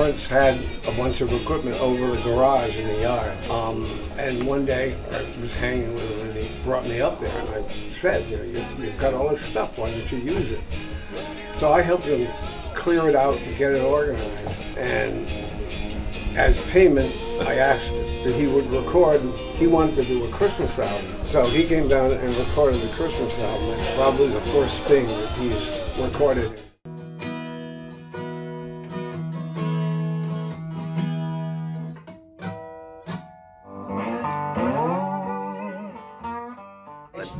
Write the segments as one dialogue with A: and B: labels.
A: Lawrence had a bunch of equipment over the garage in the yard. And one day I was hanging with him and he brought me up there and I said, you've got all this stuff, why don't you use it? So I helped him clear it out and get it organized. And as payment, I asked that he would record. He wanted to do a Christmas album. So he came down and recorded the Christmas album. It's probably the first thing that he's recorded.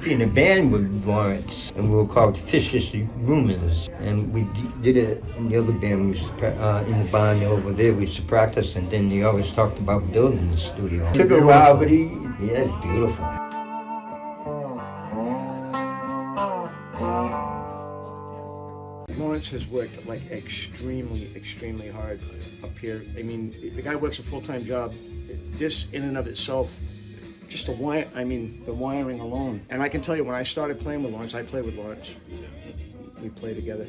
B: In a band with Lawrence, and we were called Vicious Rumors, and we did it in the other band. We in the barn over there. We used to practice, and then they always talked about building the studio. Took a while, but it's beautiful.
C: Lawrence has worked like extremely hard up here. I mean, the guy works a full-time job. This in and of itself, just the wiring alone. And I can tell you, when I started playing with Lawrence, I played with Lawrence. We play together.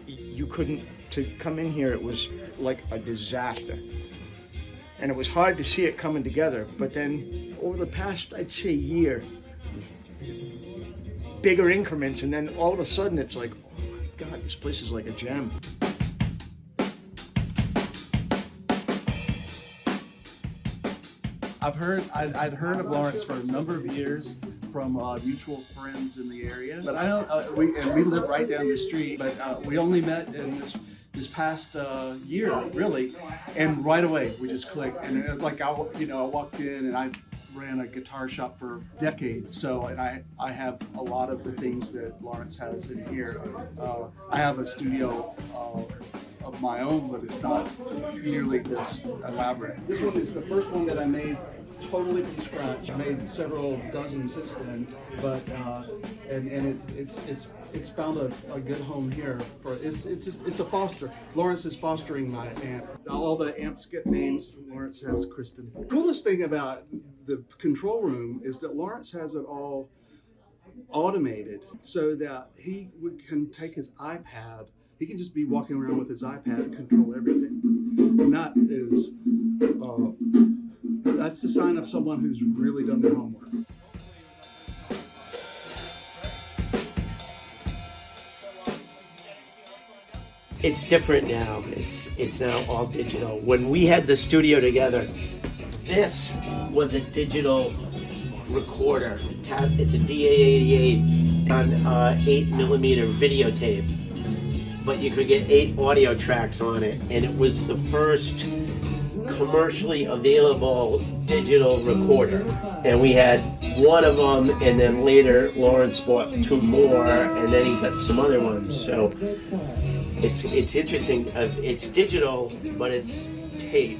C: You couldn't, to come in here, it was like a disaster. And it was hard to see it coming together. But then over the past, I'd say, year, bigger increments, and then all of a sudden it's like, oh my God, this place is like a gem.
D: I'd heard of Lawrence for a number of years from mutual friends in the area, but I don't. We live right down the street, but we only met in this past year, really, and right away we just clicked. And I walked in and I ran a guitar shop for decades, and I have a lot of the things that Lawrence has in here. I have a studio of my own, but it's not nearly this elaborate. This one is the first one that I made totally from scratch. I made several dozen since then, but it's found a good home here. It's a foster. Lawrence is fostering my amp. All the amps get names. Lawrence has Kristen. The coolest thing about the control room is that Lawrence has it all automated so that he can take his iPad. He can just be walking around with his iPad and control everything. And that's the sign of someone who's really done their homework.
E: It's different now. It's now all digital. When we had the studio together, this was a digital recorder. It's a DA88 on 8mm videotape. But you could get 8 audio tracks on it, and it was the first commercially available digital recorder. And we had one of them, and then later Lawrence bought 2 more, and then he got some other ones. So it's interesting. It's digital, but it's tape.